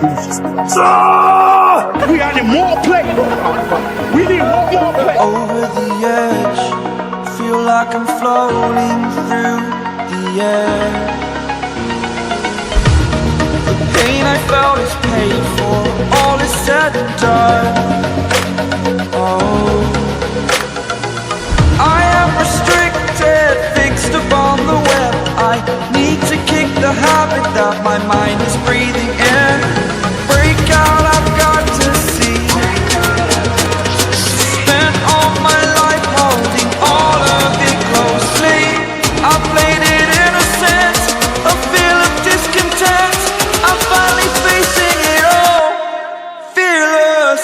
We need more play. We need one more play. Over the edge, feel like I'm floating through the air. The pain I felt is paid for, all is said and done. Oh, I am restricted, fixed upon the web. I need to kick the habit that my mind is breathing in. Break out, I've got to see. Spent all my life holding all of it closely. I played it innocent, a feel of discontent. I'm finally facing it all, fearless.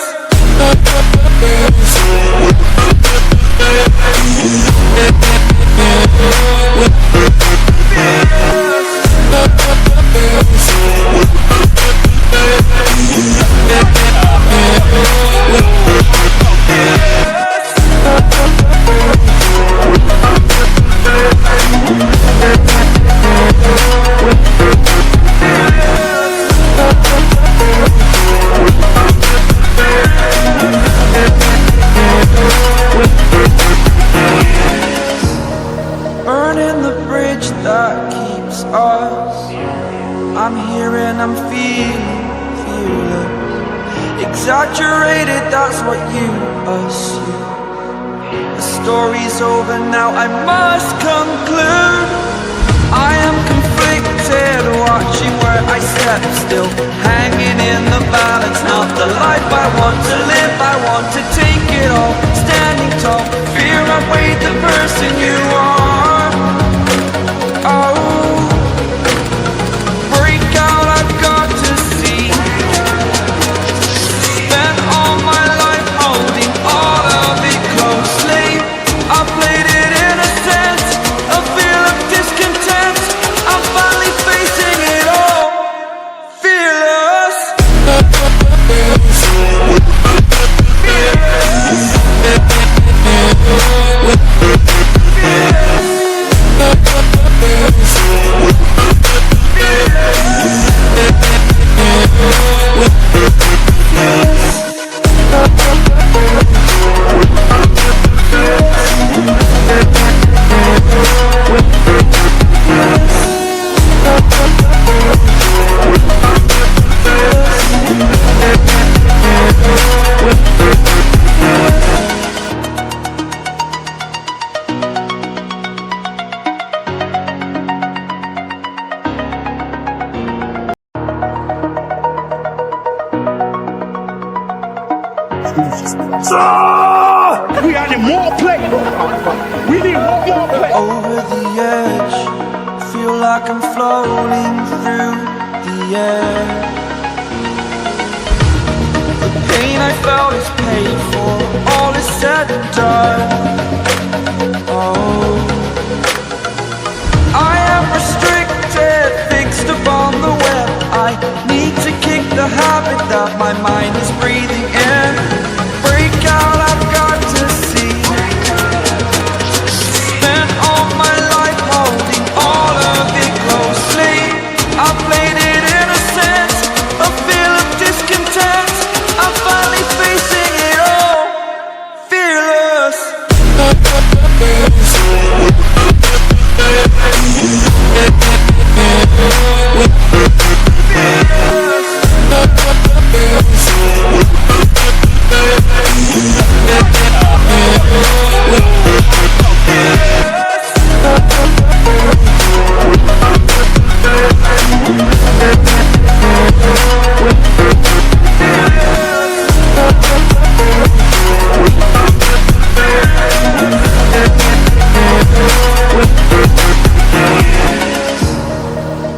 Burning the bridge that keeps us. I'm here and I'm feeling fearless. Exaggerated, that's what you assume. The story's over now, I must conclude. I am conflicted, watching where I step still, hanging in the balance. Not the life I want to live, I want to take it all. Standing tall, fear outweighed the person you are. Oh, break out, I've got to see. Spent all my life holding all of it closely. I played it innocent, a feel of discontent. I'm finally facing it all, fearless. We need more play. We need one more play. Over the edge, feel like I'm floating through the air. The pain I felt is paid for, all is said and done. Oh, I am restricted, fixed upon the web. I need to kick the habit that my mind is breathing in. Break out, I've got to see. Spent all my life holding all of it closely. I played it innocent, a feel of discontent. I'm finally facing it all, fearless.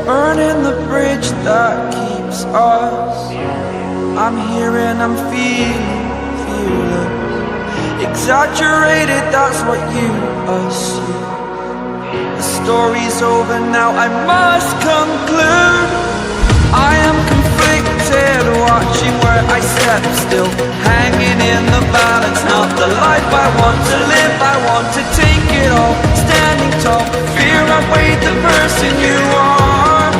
Burning the bridge that keeps us. I'm here and I'm feeling fearless. Exaggerated, that's what you assume. The story's over now, I must conclude. I am conflicted, watching where I step still, hanging in the balance. Not the life I want to live, I want to take it all. Standing tall, fear outweighed the person you are.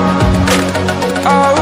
Oh,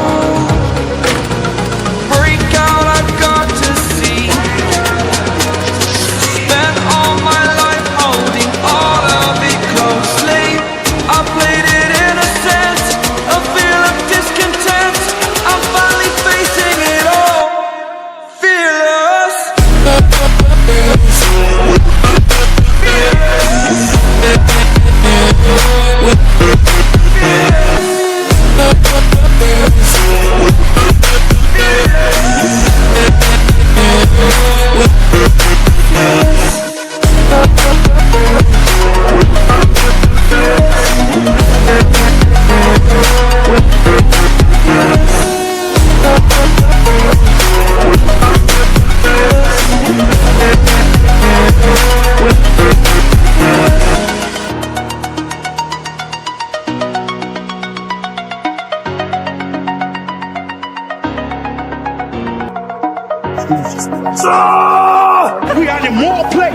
We need more play.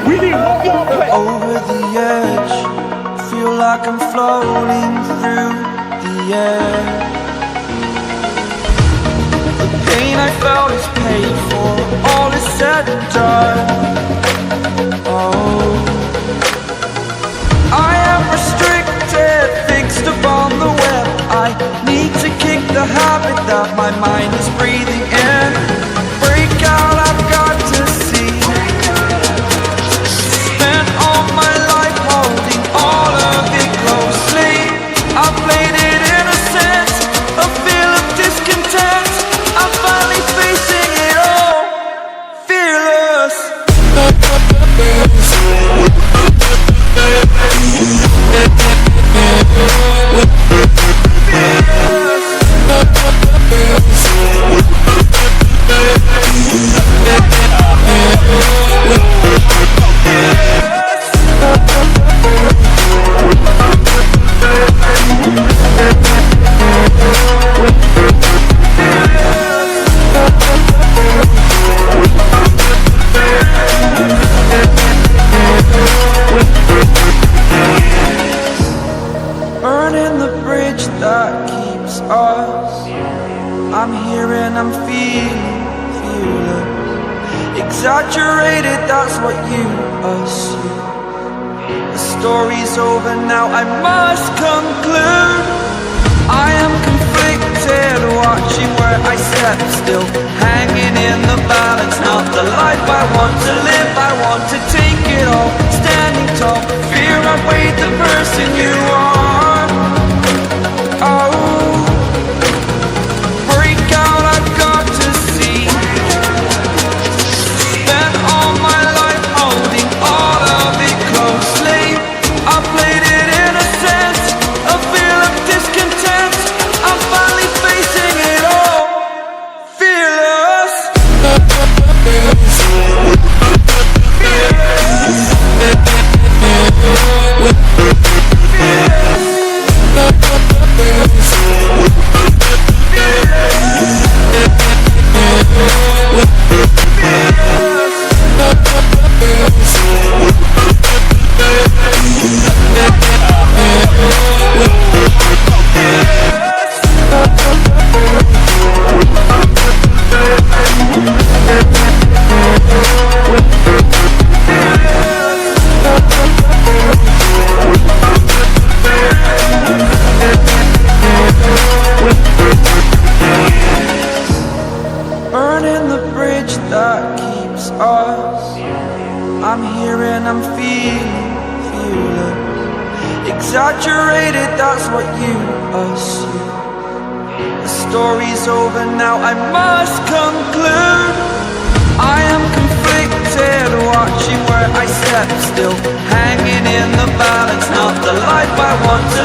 We need one more play. Over the edge, feel like I'm floating through the air. The pain I felt is paid for, all is said and done. Oh, I am restricted, fixed upon the web. I need to kick the habit that my mind is breathing in. Break out, I've got to see. Spent all my life holding all of it closely. I played it innocent, a feel of discontent. I'm finally facing it all, fearless. Burning the bridge that keeps us. I'm here and I'm feeling exaggerated, that's what you assume. The story's over now, I must conclude. I am conflicted, watching where I step still, hanging in the balance. Not the life I want to live, I want to take it all. Standing tall, fear I've weighed the person you are. Oh, break out, I've got to see. Spent all my life holding all of it closely. I played it innocent, a feel of discontent. I'm finally facing it all, fearless. Burning the bridge that keeps us. I'm here and I'm feeling exaggerated, that's what you assume. The story's over now, I must conclude. I am conflicted, watching where I step still, hanging in the balance. Not the life I want to